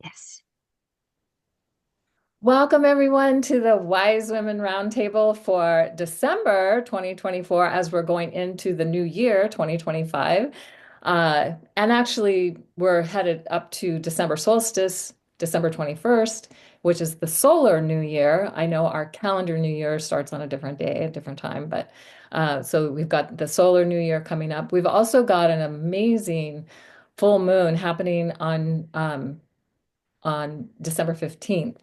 Yes. Welcome, everyone, to the Wise Women Roundtable for December 2024 as we're going into the new year, 2025. And actually, we're headed up to December solstice, December 21st, which is the solar new year. I know our calendar new year starts on a different day, a different time, but so we've got the solar new year coming up. We've also got an amazing full moon happening on December 15th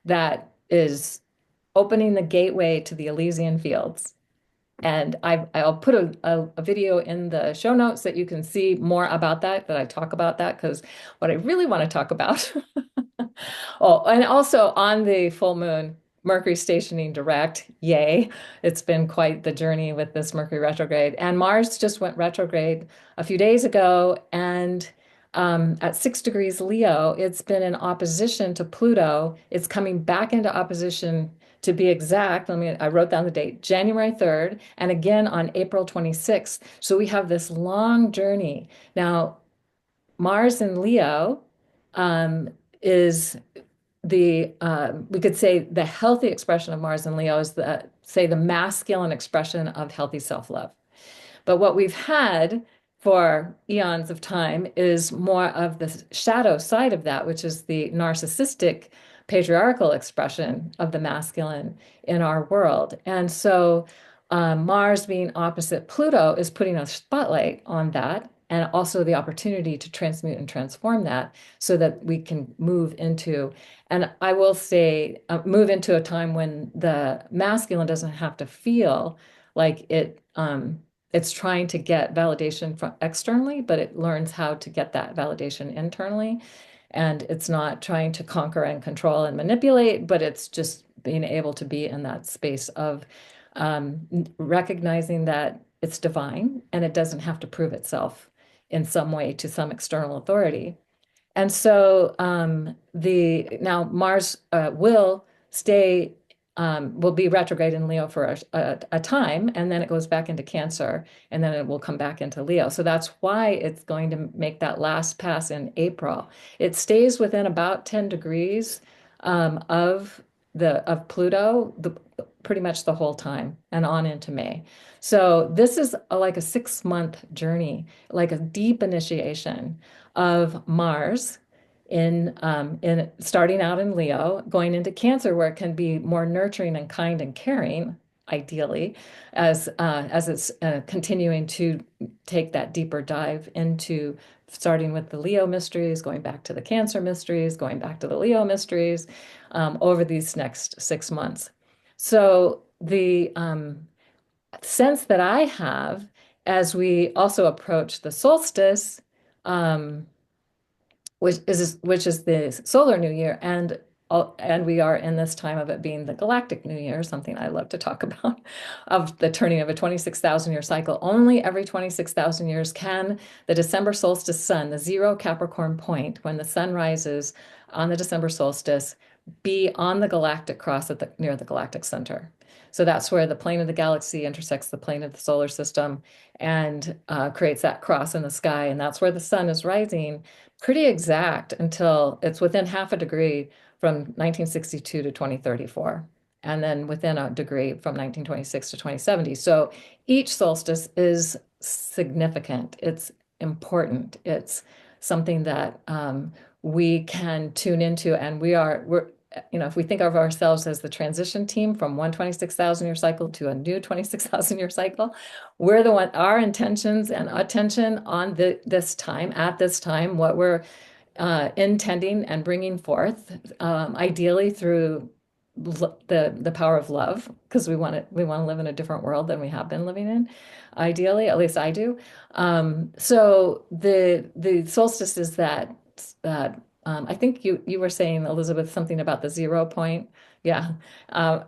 that is opening the gateway to the Elysian Fields. And I'll put a video in the show notes that you can see more about that I talk about that, because what I really want to talk about. Oh, and also on the full moon, Mercury stationing direct. Yay. It's been quite the journey with this Mercury retrograde. And Mars just went retrograde a few days ago. And at 6 degrees Leo, it's been in opposition to Pluto. It's coming back into opposition, to be exact. I wrote down the date, January 3rd, and again on April 26th. So we have this long journey. Now, Mars in Leo is we could say the healthy expression of Mars and Leo is the masculine expression of healthy self-love. But what we've had for eons of time is more of the shadow side of that, which is the narcissistic patriarchal expression of the masculine in our world. And so Mars being opposite Pluto is putting a spotlight on that, and also the opportunity to transmute and transform that so that we can move into, and I will say, move into a time when the masculine doesn't have to feel like it's trying to get validation from externally, but it learns how to get that validation internally. And it's not trying to conquer and control and manipulate, but it's just being able to be in that space of recognizing that it's divine and it doesn't have to prove itself in some way to some external authority. And so the now Mars will be retrograde in Leo for a time, and then it goes back into Cancer, and then it will come back into Leo. So that's why it's going to make that last pass in April. It stays within about 10 degrees of Pluto, pretty much the whole time and on into May. So this is like a 6-month journey, like a deep initiation of Mars in starting out in Leo, going into Cancer, where it can be more nurturing and kind and caring, ideally, as it's continuing to take that deeper dive into starting with the Leo mysteries, going back to the Cancer mysteries, going back to the Leo mysteries over these next 6 months. So the sense that I have as we also approach the solstice, um, which is the solar new year, and we are in this time of it being the galactic new year, something I love to talk about, of the turning of a 26,000 year cycle. Only every 26,000 years can the December solstice sun, the zero Capricorn point, when the sun rises on the December solstice, be on the galactic cross near the galactic center. So that's where the plane of the galaxy intersects the plane of the solar system and creates that cross in the sky. And that's where the sun is rising pretty exact until it's within half a degree from 1962 to 2034, and then within a degree from 1926 to 2070. So each solstice is significant. It's important. It's something that we can tune into, and if we think of ourselves as the transition team from one 26,000 year cycle to a new 26,000 year cycle, we're the one, our intentions and attention on this time, at this time, what we're intending and bringing forth, ideally through the power of love, because we want to live in a different world than we have been living in, ideally, at least I do. So the solstice is that I think you were saying, Elizabeth, something about the 0 point. Yeah. Um,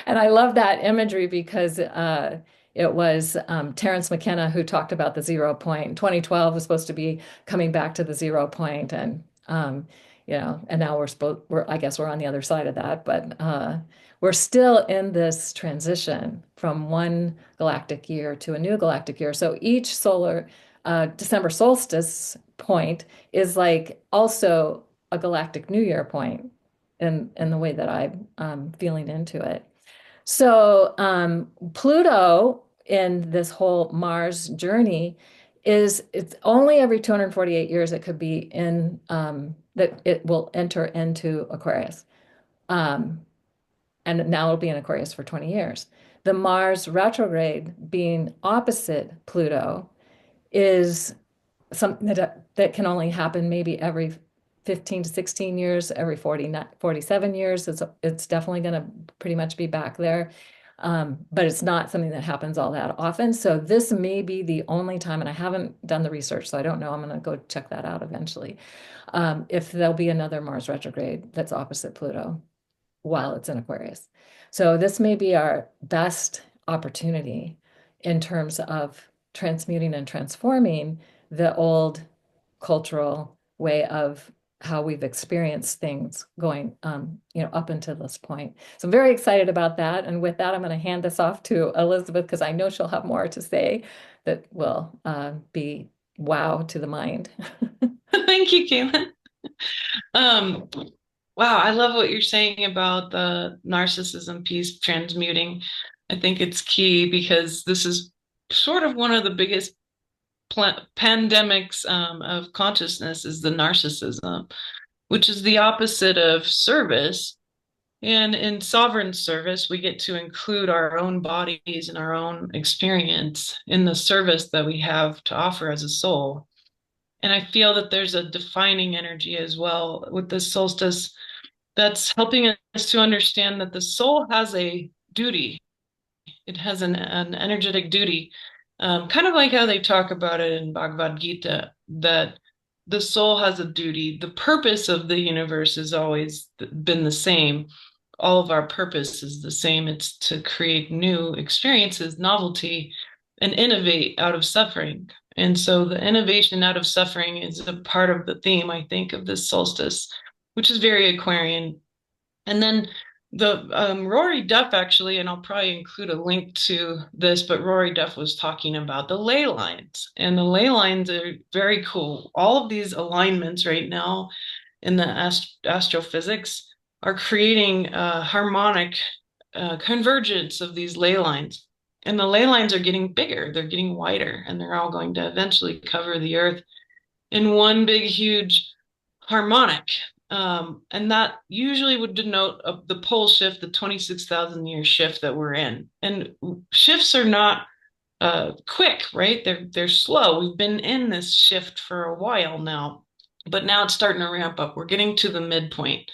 and I love that imagery because it was Terence McKenna who talked about the 0 point. 2012 was supposed to be coming back to the 0 point, and and now I guess we're on the other side of that, but we're still in this transition from one galactic year to a new galactic year. So each solar December solstice point is like also a galactic New Year point in the way that I'm feeling into it. So Pluto in this whole Mars journey it's only every 248 years it could be in that it will enter into Aquarius. Um, and now it'll be in Aquarius for 20 years. The Mars retrograde being opposite Pluto is something that can only happen maybe every 15 to 16 years, every 47 years. It's definitely going to pretty much be back there. But it's not something that happens all that often. So this may be the only time, and I haven't done the research, so I don't know. I'm going to go check that out eventually. If there'll be another Mars retrograde that's opposite Pluto while it's in Aquarius. So this may be our best opportunity in terms of transmuting and transforming the old cultural way of how we've experienced things going, up until this point. So I'm very excited about that. And with that, I'm going to hand this off to Elizabeth because I know she'll have more to say that will be wow to the mind. Thank you, Caitlin. Um, wow, I love what you're saying about the narcissism piece transmuting. I think it's key because this is sort of one of the biggest pandemics of consciousness is the narcissism, which is the opposite of service. And in sovereign service, we get to include our own bodies and our own experience in the service that we have to offer as a soul. And I feel that there's a defining energy as well with this solstice that's helping us to understand that the soul has a duty. It has an energetic duty, kind of like how they talk about it in Bhagavad Gita, that the soul has a duty. The purpose of the universe has always been the same. All of our purpose is the same. It's to create new experiences, novelty, and innovate out of suffering. And so the innovation out of suffering is a part of the theme, I think, of this solstice, which is very Aquarian. And then the Rory Duff actually, and I'll probably include a link to this, but Rory Duff was talking about the ley lines, and the ley lines are very cool. All of these alignments right now in the astrophysics are creating a harmonic convergence of these ley lines. And the ley lines are getting bigger, they're getting wider, and they're all going to eventually cover the Earth in one big, huge harmonic. And that usually would denote the pole shift, the 26,000 year shift that we're in. And shifts are not quick, right? They're slow. We've been in this shift for a while now, but now it's starting to ramp up. We're getting to the midpoint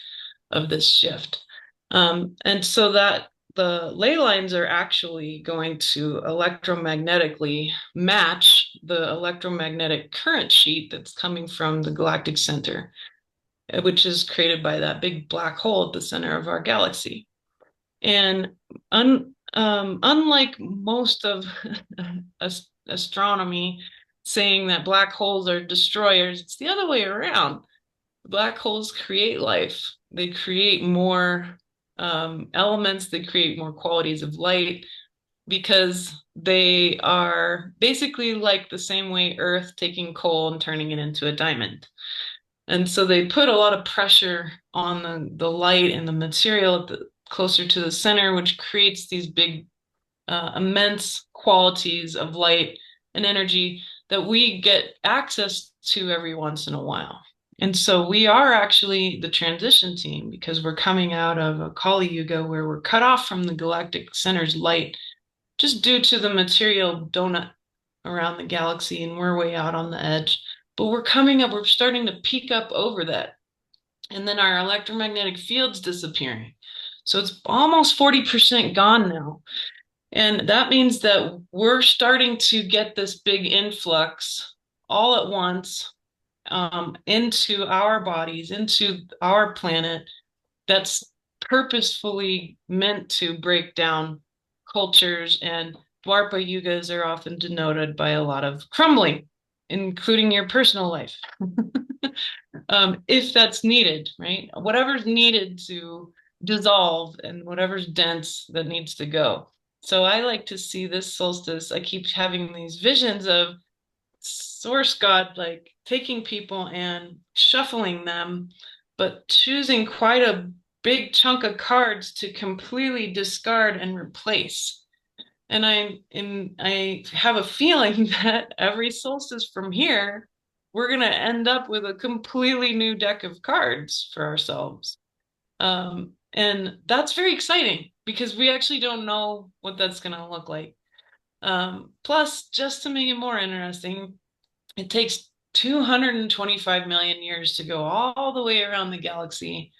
of this shift. And so that the ley lines are actually going to electromagnetically match the electromagnetic current sheet that's coming from the galactic center, which is created by that big black hole at the center of our galaxy. And unlike most of astronomy saying that black holes are destroyers, it's the other way around. Black holes create life. They create more elements, they create more qualities of light because they are basically like the same way Earth taking coal and turning it into a diamond. And so they put a lot of pressure on the light and the material at closer to the center, which creates these big, immense qualities of light and energy that we get access to every once in a while. And so we are actually the transition team because we're coming out of a Kali Yuga where we're cut off from the galactic center's light just due to the material donut around the galaxy, and we're way out on the edge. But we're coming up, we're starting to peak up over that. And then our electromagnetic field's disappearing. So it's almost 40% gone now. And that means that we're starting to get this big influx all at once into our bodies, into our planet that's purposefully meant to break down cultures. And Dwarpa yugas are often denoted by a lot of crumbling, including your personal life, if that's needed, right? Whatever's needed to dissolve and whatever's dense that needs to go. So I like to see this solstice. I keep having these visions of source God like taking people and shuffling them but choosing quite a big chunk of cards to completely discard and replace. And I have a feeling that every solstice from here, we're gonna end up with a completely new deck of cards for ourselves. And that's very exciting because we actually don't know what that's gonna look like. Plus, just to make it more interesting, it takes 225 million years to go all the way around the galaxy.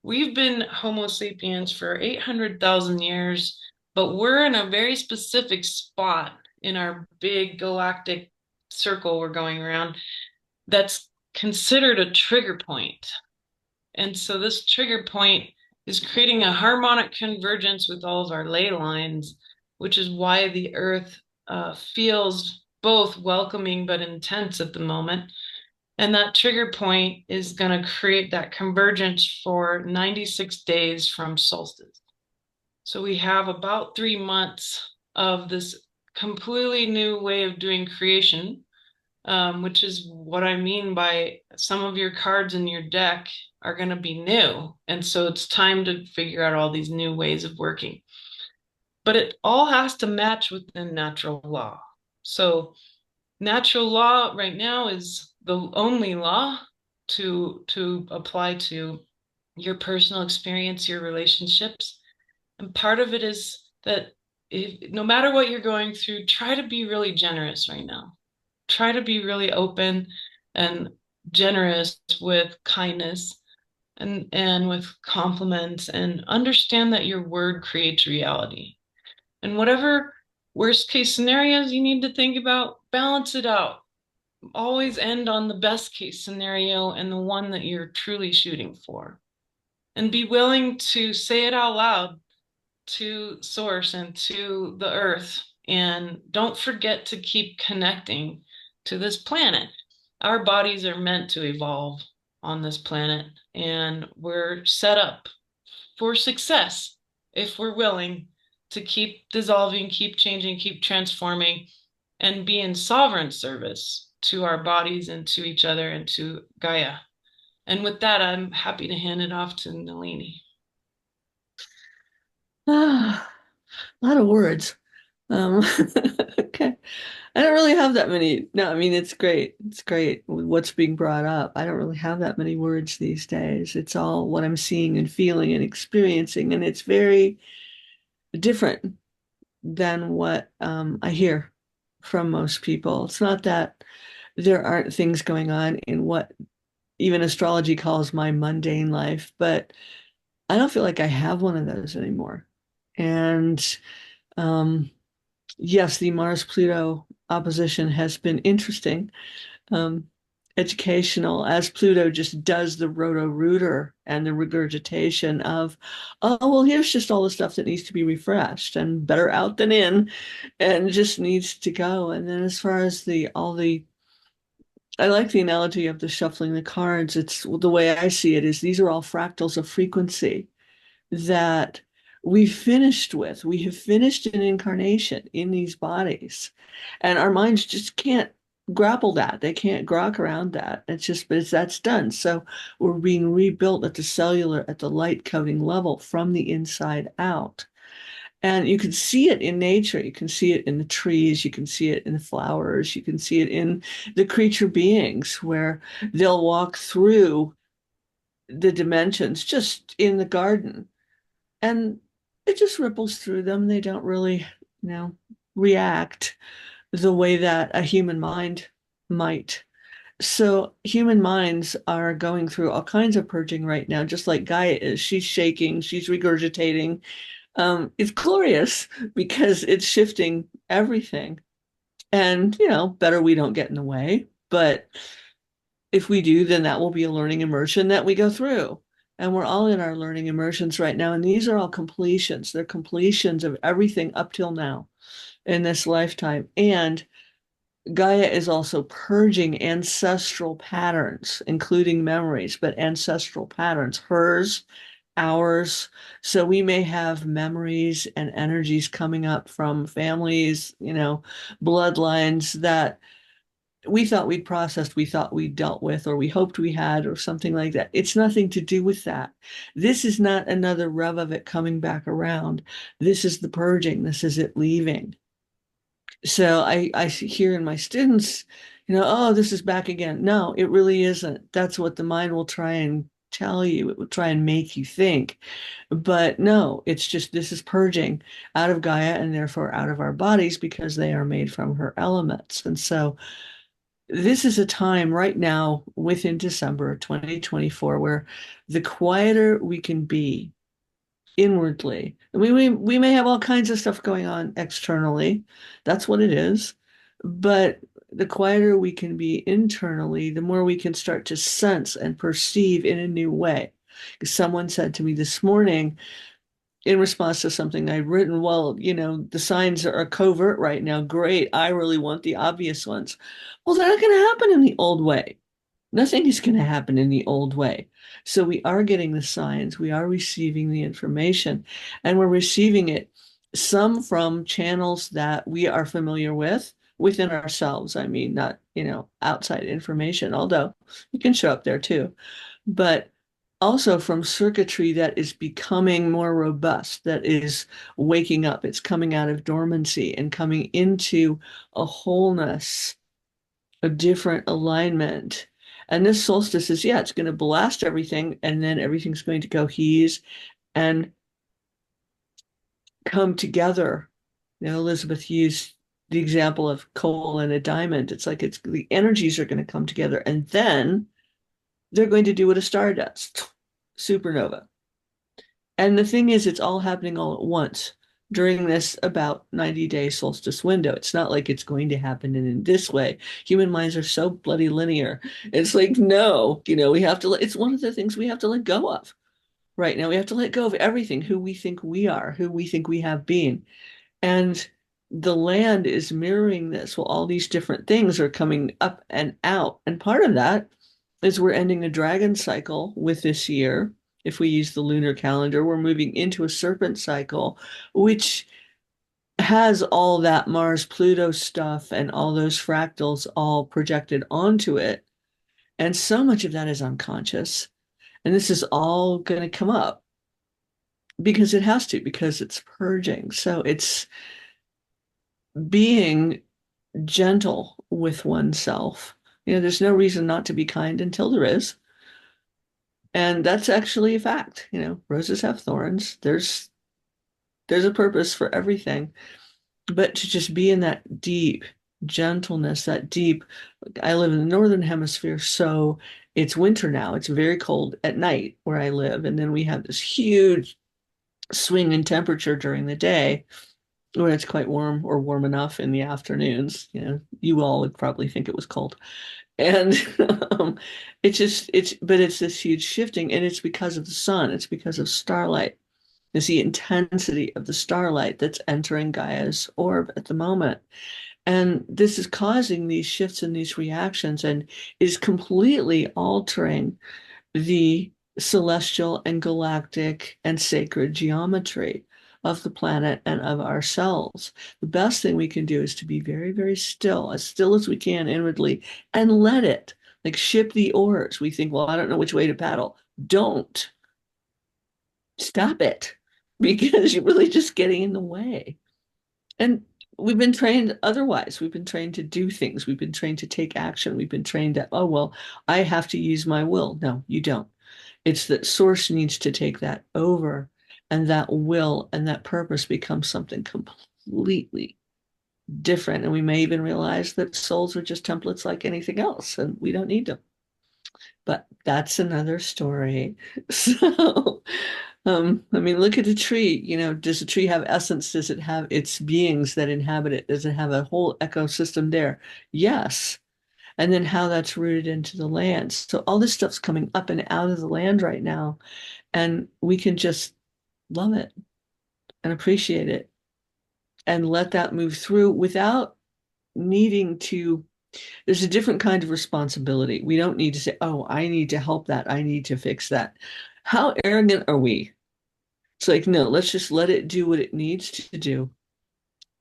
We've been Homo sapiens for 800,000 years, but we're in a very specific spot in our big galactic circle we're going around that's considered a trigger point. And so this trigger point is creating a harmonic convergence with all of our ley lines, which is why the Earth feels both welcoming but intense at the moment. And that trigger point is going to create that convergence for 96 days from solstice. So we have about 3 months of this completely new way of doing creation, which is what I mean by some of your cards in your deck are going to be new. And so it's time to figure out all these new ways of working. But it all has to match within natural law. So natural law right now is the only law to apply to your personal experience, your relationships. And part of it is that no matter what you're going through, try to be really generous right now. Try to be really open and generous with kindness and with compliments and understand that your word creates reality. And whatever worst case scenarios you need to think about, balance it out. Always end on the best case scenario and the one that you're truly shooting for. And be willing to say it out loud to source and to the earth. And don't forget to keep connecting to this planet. Our bodies are meant to evolve on this planet, and we're set up for success if we're willing to keep dissolving, keep changing, keep transforming, and be in sovereign service to our bodies and to each other and to Gaia. And with that, I'm happy to hand it off to Nalini. Ah, a lot of words. Um, okay. I don't really have that many. No, I mean, it's great. It's great what's being brought up. I don't really have that many words these days. It's all what I'm seeing and feeling and experiencing, and it's very different than what I hear from most people. It's not that there aren't things going on in what even astrology calls my mundane life, but I don't feel like I have one of those anymore. And um, yes, the Mars-Pluto opposition has been interesting, um, educational, as Pluto just does the roto-rooter and the regurgitation of, oh, well, here's just all the stuff that needs to be refreshed and better out than in, and just needs to go. And then as far as I like the analogy of the shuffling the cards. It's the way I see it is these are all fractals of frequency that we have finished an incarnation in these bodies. And our minds just can't grapple that. They can't grok around that. It's just, but that's done. So we're being rebuilt at the cellular, at the light coding level from the inside out. And you can see it in nature. You can see it in the trees. You can see it in the flowers. You can see it in the creature beings where they'll walk through the dimensions just in the garden and it just ripples through them. They don't really, react the way that a human mind might. So human minds are going through all kinds of purging right now, just like Gaia is. She's shaking, she's regurgitating. It's glorious because it's shifting everything. And, better we don't get in the way. But if we do, then that will be a learning immersion that we go through. And we're all in our learning immersions right now. And these are all completions. They're completions of everything up till now in this lifetime. And Gaia is also purging ancestral patterns, including memories, but ancestral patterns, hers, ours. So we may have memories and energies coming up from families, bloodlines that we thought we'd processed, we thought we'd dealt with, or we hoped we had, or something like that. It's nothing to do with that. This is not another rev of it coming back around. This is the purging. This is it leaving. So I hear in my students, oh, this is back again. No, it really isn't. That's what the mind will try and tell you. It will try and make you think. But no, it's just this is purging out of Gaia and therefore out of our bodies because they are made from her elements. And so this is a time right now within December 2024 where the quieter we can be inwardly. We may have all kinds of stuff going on externally. That's what it is. But the quieter we can be internally, the more we can start to sense and perceive in a new way. Someone said to me this morning in response to something I'd written, well, the signs are covert right now. Great. I really want the obvious ones. Well, they're not going to happen in the old way. Nothing is going to happen in the old way. So we are getting the signs, we are receiving the information, and we're receiving it some from channels that we are familiar with within ourselves. I mean, not, outside information, although it can show up there too, but also from circuitry that is becoming more robust, that is waking up. It's coming out of dormancy and coming into a wholeness, a different alignment. And this solstice is, yeah, it's going to blast everything, and then everything's going to cohese and come together. Elizabeth used the example of coal and a diamond. It's like the energies are going to come together, and then they're going to do what a star does, supernova. And the thing is, it's all happening all at once during this about 90-day solstice window. It's not like it's going to happen in this way. Human minds are so bloody linear. It's like, no, we have to it's one of the things we have to let go of right now. We have to let go of everything, who we think we are, who we think we have been. And the land is mirroring this. Well, all these different things are coming up and out. And part of that is we're ending a dragon cycle with this year. If we use the lunar calendar, we're moving into a serpent cycle, which has all that Mars Pluto stuff and all those fractals all projected onto it. And so much of that is unconscious. And this is all going to come up because it has to, because it's purging. So it's being gentle with oneself. There's no reason not to be kind until there is. And that's actually a fact. Roses have thorns. There's a purpose for everything. But to just be in that deep gentleness, that deep, I live in the northern hemisphere, so it's winter now. It's very cold at night where I live. And then we have this huge swing in temperature during the day where it's quite warm or warm enough in the afternoons. You all would probably think it was cold. And but it's this huge shifting, and it's because of the sun. It's because of starlight. It's the intensity of the starlight that's entering Gaia's orb at the moment. And this is causing these shifts and these reactions and is completely altering the celestial and galactic and sacred geometry of the planet and of ourselves. The best thing we can do is to be very, very still as we can inwardly, and let it, like, ship the oars. We think, well, I don't know which way to paddle. Don't. Stop it, because you're really just getting in the way. And we've been trained otherwise. We've been trained to do things. We've been trained to take action. We've been trained that, oh, well, I have to use my will. No, you don't. It's that source needs to take that over, and that will and that purpose becomes something completely different. And we may even realize that souls are just templates like anything else, and we don't need them. But that's another story. So, I mean, look at a tree. Does a tree have essence? Does it have its beings that inhabit it? Does it have a whole ecosystem there? Yes. And then how that's rooted into the land. So all this stuff's coming up and out of the land right now. And we can just love it and appreciate it and let that move through without needing to. There's a different kind of responsibility. We don't need to say, oh, I need to help that. I need to fix that. How arrogant are we? It's like, no, let's just let it do what it needs to do.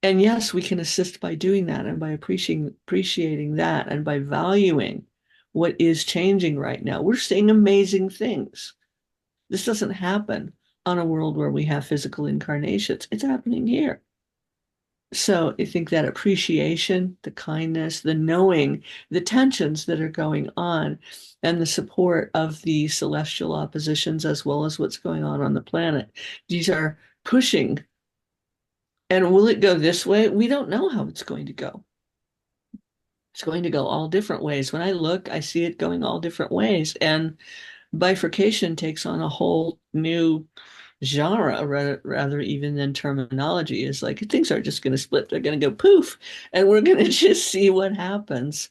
And yes, we can assist by doing that and by appreciating that and by valuing what is changing right now. We're seeing amazing things. This doesn't happen on a world where we have physical incarnations. It's happening here. So I think that appreciation, the kindness, the knowing, the tensions that are going on, and the support of the celestial oppositions, as well as what's going on the planet, these are pushing. And will it go this way? We don't know how it's going to go. It's going to go all different ways. When I look, I see it going all different ways. And bifurcation takes on a whole new genre rather even than terminology. Is like things are just going to split. They're going to go poof, and we're going to just see what happens.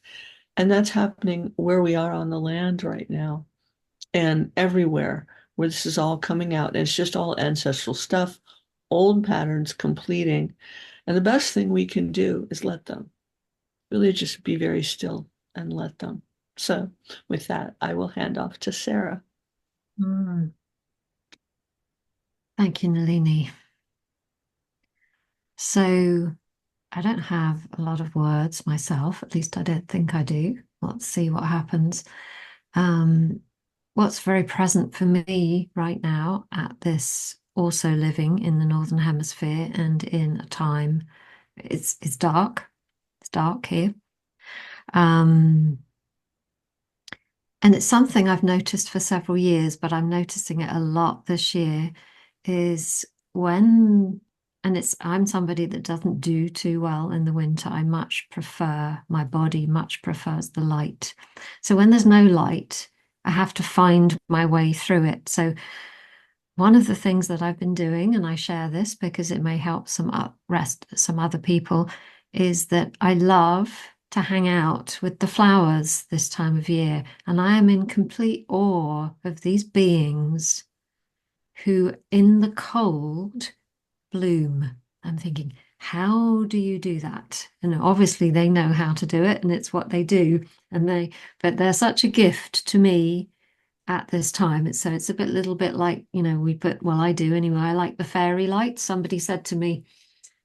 And that's happening where we are on the land right now and everywhere where this is all coming out. And it's just all ancestral stuff, old patterns completing. And the best thing we can do is let them really just be very still and let them. So with that, I will hand off to Sara. Mm. Thank you, Nalini. So I don't have a lot of words myself, at least I don't think I do. Let's see what happens. What's very present for me right now at this also living in the Northern Hemisphere and in a time, it's dark. It's dark here. And it's something I've noticed for several years, but I'm noticing it a lot this year, is when, and I'm somebody that doesn't do too well in the winter. I much prefer, my body much prefers the light. So when there's no light, I have to find my way through it. So one of the things that I've been doing, and I share this because it may help some other people, is that I love to hang out with the flowers this time of year. And I am in complete awe of these beings who in the cold bloom. I'm thinking, how do you do that? And obviously they know how to do it and it's what they do. But they're such a gift to me at this time. So it's a little bit like, I do anyway. I like the fairy lights. Somebody said to me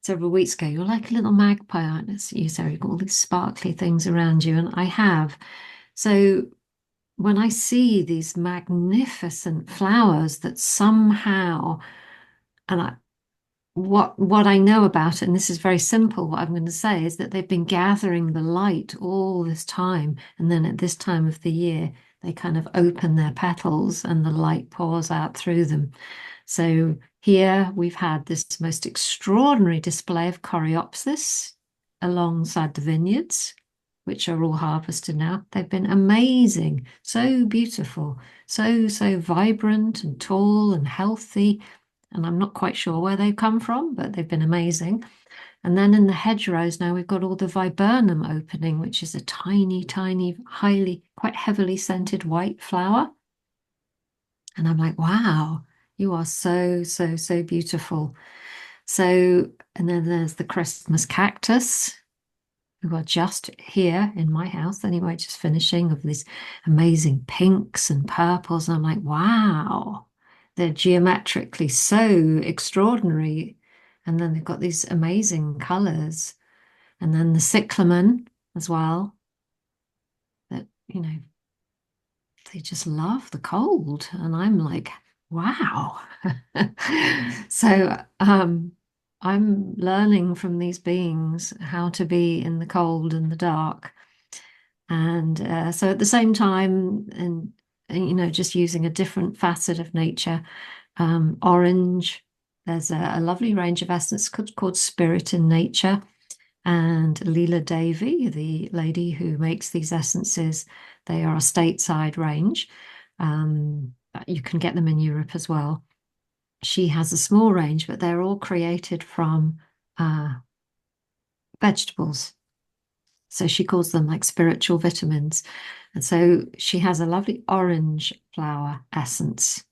several weeks ago, you're like a little magpie, aren't you, Sarah? You've got all these sparkly things around you, and I have. So when I see these magnificent flowers that somehow, and what I know about it, and this is very simple, what I'm going to say is that they've been gathering the light all this time, and then at this time of the year, they kind of open their petals and the light pours out through them. So here we've had this most extraordinary display of coreopsis alongside the vineyards, which are all harvested now. They've been amazing, so beautiful, so vibrant and tall and healthy. And I'm not quite sure where they've come from, but they've been amazing. And then in the hedgerows now we've got all the viburnum opening, which is a tiny, quite heavily scented white flower. And I'm like, wow, you are so beautiful. So, and then there's the Christmas cactus, who are just here in my house anyway, just finishing, of these amazing pinks and purples. And I'm like, wow, they're geometrically so extraordinary. And then they've got these amazing colors. And then the cyclamen as well, that, they just love the cold. And I'm like, wow. So I'm learning from these beings how to be in the cold and the dark. And so at the same time, and just using a different facet of nature, orange, there's a lovely range of essence called Spirit in Nature. And Leela Devi, the lady who makes these essences, they are a stateside range. You can get them in Europe as well. She has a small range, but they're all created from vegetables. So she calls them like spiritual vitamins. And so she has a lovely orange flower essence.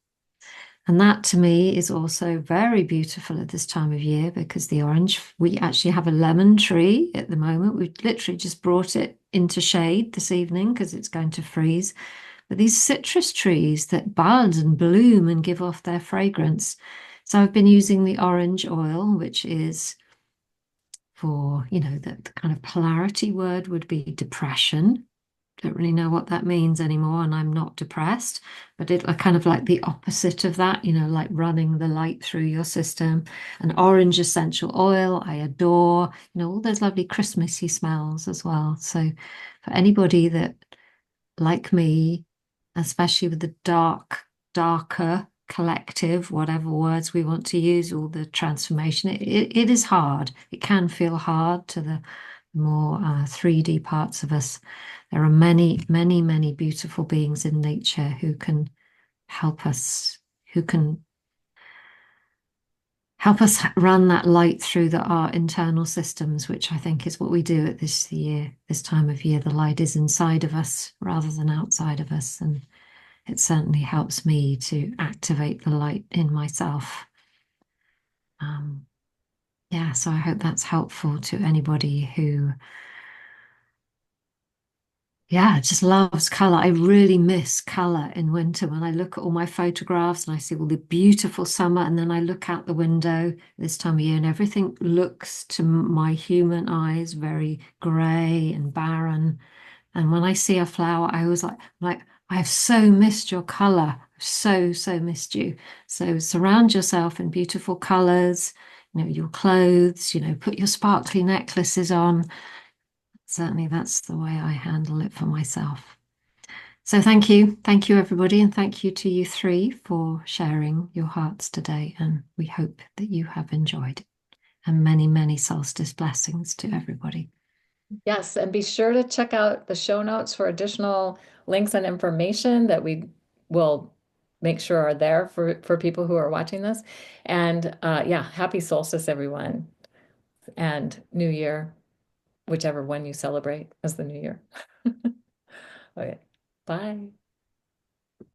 And that to me is also very beautiful at this time of year, because the orange, we actually have a lemon tree at the moment. We've literally just brought it into shade this evening because it's going to freeze. But these citrus trees that bud and bloom and give off their fragrance. So I've been using the orange oil, which is for, the kind of polarity word would be depression. Don't really know what that means anymore, and I'm not depressed, but it kind of like the opposite of that, like running the light through your system. An orange essential oil, I adore, all those lovely Christmassy smells as well. So for anybody that, like me, especially with the darker collective, whatever words we want to use, all the transformation, it is hard. It can feel hard to the more 3D parts of us. There are many, many, many beautiful beings in nature who can help us, who can help us run that light through our internal systems, which I think is what we do at this time of year. The light is inside of us rather than outside of us. And it certainly helps me to activate the light in myself. Yeah, so I hope that's helpful to anybody who just loves color. I really miss color in winter when I look at all my photographs and I see all the beautiful summer, and then I look out the window this time of year and everything looks to my human eyes very gray and barren. And when I see a flower, I always like, I've so missed your color. I've so missed you. So surround yourself in beautiful colors, your clothes, put your sparkly necklaces on. Certainly, that's the way I handle it for myself. So thank you. Thank you, everybody. And thank you to you three for sharing your hearts today. And we hope that you have enjoyed. And many, many solstice blessings to everybody. Yes, and be sure to check out the show notes for additional links and information that we will make sure are there for people who are watching this. And yeah, happy solstice, everyone, and New Year, whichever one you celebrate as the New Year. Okay, bye.